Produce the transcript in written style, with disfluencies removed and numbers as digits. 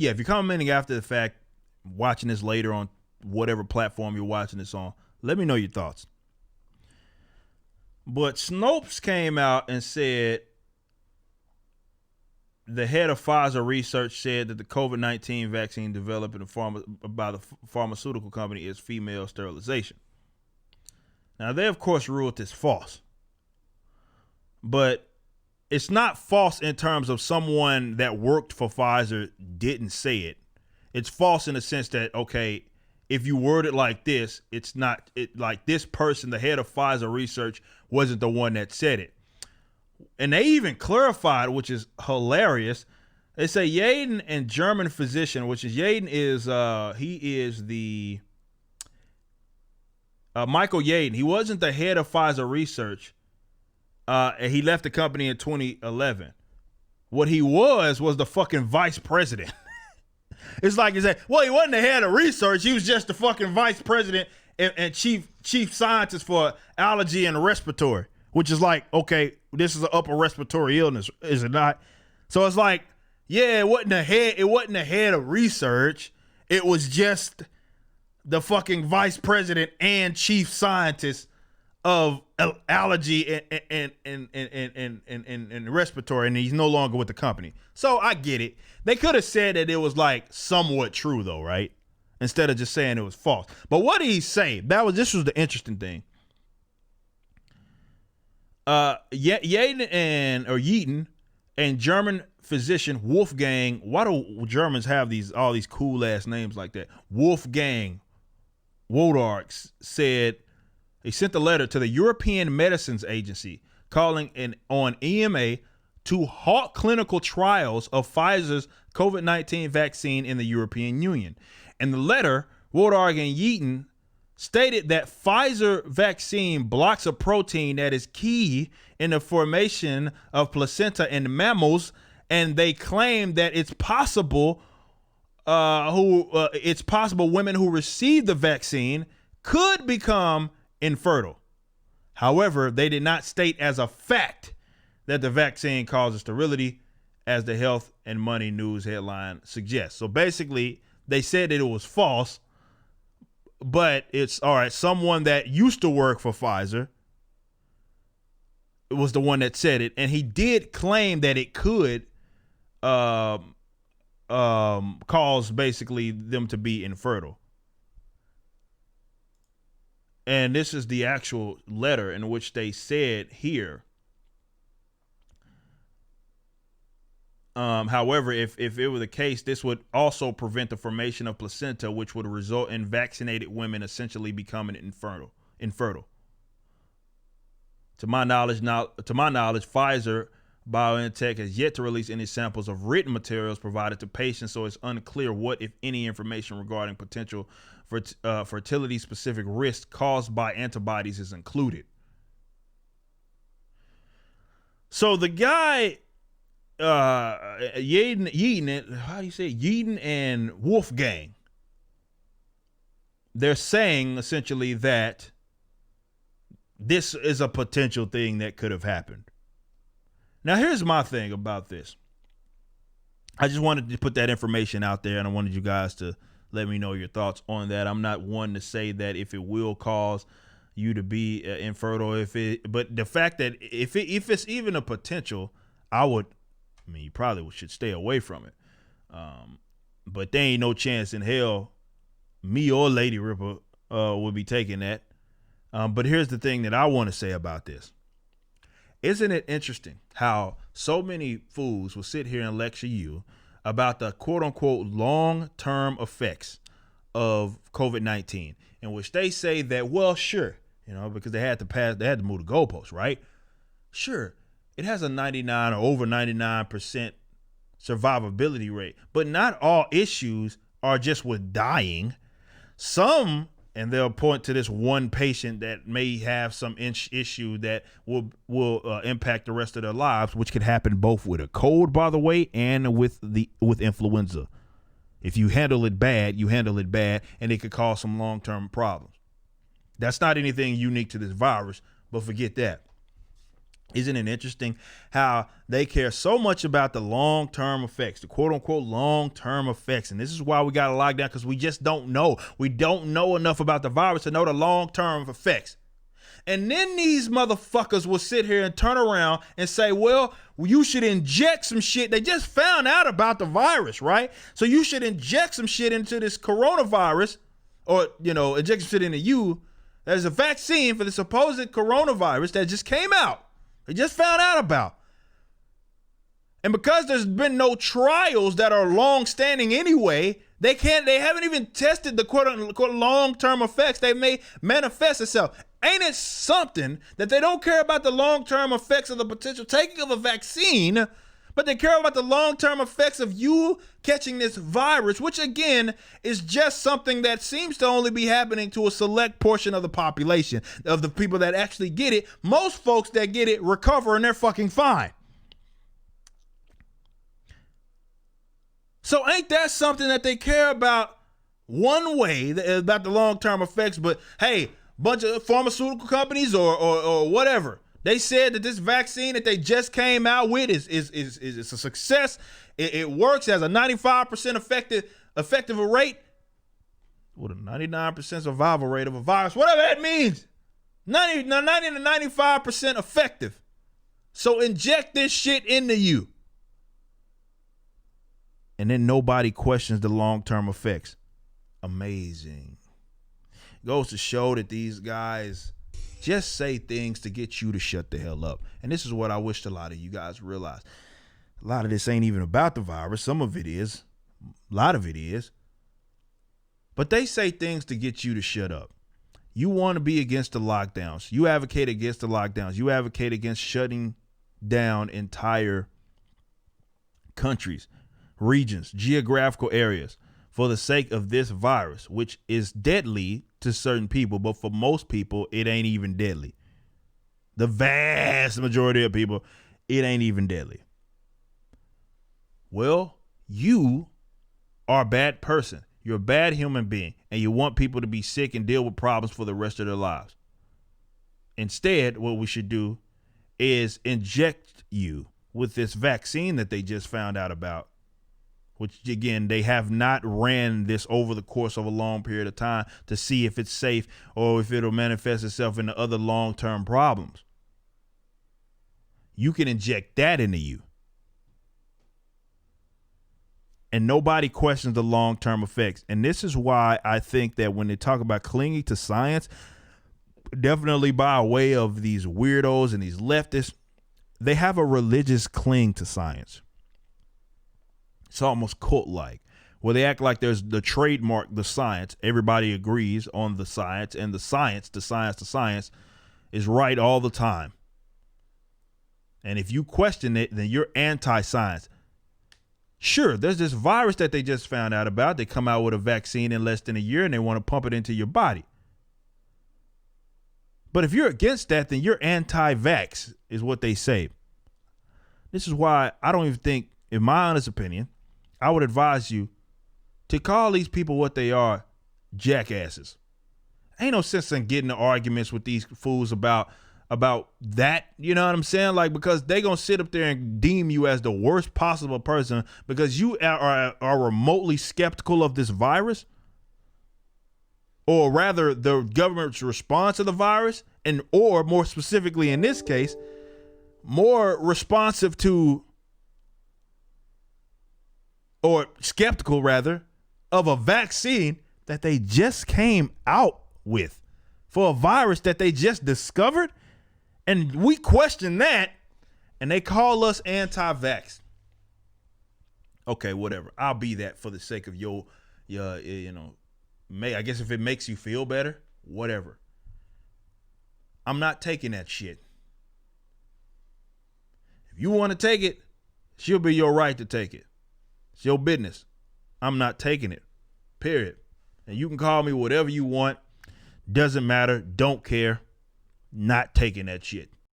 Yeah, if you're commenting after the fact, watching this later on whatever platform you're watching this on, let me know your thoughts. But Snopes came out and said the head of Pfizer research said that the COVID-19 vaccine developed by the pharmaceutical company is female sterilization. Now, they, of course, ruled this false. But it's not false in terms of someone that worked for Pfizer didn't say it. It's false in the sense that, okay, if you word it like this, it's not like this person, the head of Pfizer research, wasn't the one that said it. And they even clarified, which is hilarious. They say Yaden and German physician, which is Yaden is he is the Michael Yaden. He wasn't the head of Pfizer research. And he left the company in 2011. What he was the fucking vice president. It's like you say, well, he wasn't the head of research. He was just the fucking vice president and chief scientist for allergy and respiratory, which is like, okay, this is an upper respiratory illness, is it not? So it's like, yeah, it wasn't the head of research. It was just the fucking vice president and chief scientist of allergy and respiratory, and he's no longer with the company. So I get it. They could have said that it was like somewhat true though, right? Instead of just saying it was false. But what did he say? This was the interesting thing. Yeaton and German physician Wolfgang. Why do Germans have all these cool ass names like that? Wolfgang Wodarg said he sent a letter to the European Medicines Agency calling on EMA to halt clinical trials of Pfizer's COVID-19 vaccine in the European Union. In the letter, Wodarg and Yeaton stated that Pfizer vaccine blocks a protein that is key in the formation of placenta in mammals, and they claim that it's possible women who receive the vaccine could become infertile. However, they did not state as a fact that the vaccine causes sterility, as the Health and Money News headline suggests. So basically, they said that it was false, but it's all right. Someone that used to work for Pfizer was the one that said it, and he did claim that it could cause basically them to be infertile. And this is the actual letter in which they said here. However, if it were the case, this would also prevent the formation of placenta, which would result in vaccinated women essentially becoming infertile. To my knowledge, Pfizer BioNTech has yet to release any samples of written materials provided to patients, so it's unclear what, if any, information regarding potential fertility-specific risk caused by antibodies is included. So the guy, Yeaton and Wolfgang, they're saying essentially that this is a potential thing that could have happened. Now, here's my thing about this. I just wanted to put that information out there, and I wanted you guys to let me know your thoughts on that. I'm not one to say that if it will cause you to be infertile, but the fact that if it's even a potential, you probably should stay away from it. But there ain't no chance in hell me or Lady Ripper would be taking that. But here's the thing that I want to say about this. Isn't it interesting how so many fools will sit here and lecture you about the quote unquote long-term effects of COVID-19, in which they say that, well, sure, because they had to move the goalposts, right? Sure, it has a 99 or over 99% survivability rate, but not all issues are just with dying. Some, and they'll point to this one patient that may have some issue that will impact the rest of their lives, which could happen both with a cold, by the way, and with influenza. If you handle it bad, and it could cause some long-term problems. That's not anything unique to this virus, but forget that. Isn't it interesting how they care so much about the long-term effects, the quote-unquote long-term effects? And this is why we got to lock down, because we just don't know. We don't know enough about the virus to know the long-term effects. And then these motherfuckers will sit here and turn around and say, well, you should inject some shit. They just found out about the virus, right? So you should inject some shit into this coronavirus, or, inject some shit into you. There's a vaccine for the supposed coronavirus that just came out. They just found out about. And because there's been no trials that are long-standing anyway, they haven't even tested the quote-unquote long-term effects. They may manifest itself. Ain't it something that they don't care about the long-term effects of the potential taking of a vaccine, but they care about the long-term effects of you catching this virus, which again is just something that seems to only be happening to a select portion of the population, of the people that actually get it. Most folks that get it recover and they're fucking fine. So ain't that something that they care about one way, about the long-term effects? But hey, bunch of pharmaceutical companies or whatever, they said that this vaccine that they just came out with is a success. It works, has a 95% effective rate with a 99% survival rate of a virus, whatever that means. 90 to 95% effective. So inject this shit into you. And then nobody questions the long-term effects. Amazing. Goes to show that these guys just say things to get you to shut the hell up. And this is what I wish a lot of you guys realize. A lot of this ain't even about the virus. Some of it is. A lot of it is. But they say things to get you to shut up. You want to be against the lockdowns. You advocate against the lockdowns. You advocate against shutting down entire countries, regions, geographical areas for the sake of this virus, which is deadly to certain people, but for most people, it ain't even deadly. The vast majority of people, it ain't even deadly. Well, you are a bad person. You're a bad human being, and you want people to be sick and deal with problems for the rest of their lives. Instead, what we should do is inject you with this vaccine that they just found out about, which, again, they have not ran this over the course of a long period of time to see if it's safe or if it'll manifest itself into other long-term problems. You can inject that into you. And nobody questions the long-term effects. And this is why I think that when they talk about clinging to science, definitely by way of these weirdos and these leftists, they have a religious cling to science. It's almost cult-like, where they act like there's the trademark, the science. Everybody agrees on the science, and the science is right all the time. And if you question it, then you're anti-science. Sure, there's this virus that they just found out about. They come out with a vaccine in less than a year, and they want to pump it into your body. But if you're against that, then you're anti-vax, is what they say. This is why I don't even think, in my honest opinion, I would advise you to call these people what they are, jackasses. Ain't no sense in getting into arguments with these fools about that, you know what I'm saying? Like, because they gonna sit up there and deem you as the worst possible person because you are remotely skeptical of this virus, or rather the government's response to the virus, and or more specifically in this case, more responsive to, or skeptical rather, of a vaccine that they just came out with for a virus that they just discovered. And we question that, and they call us anti-vax. Okay, whatever. I'll be that for the sake of your I guess if it makes you feel better, whatever. I'm not taking that shit. If you want to take it, she'll be your right to take it. It's your business. I'm not taking it. Period. And you can call me whatever you want. Doesn't matter. Don't care. Not taking that shit.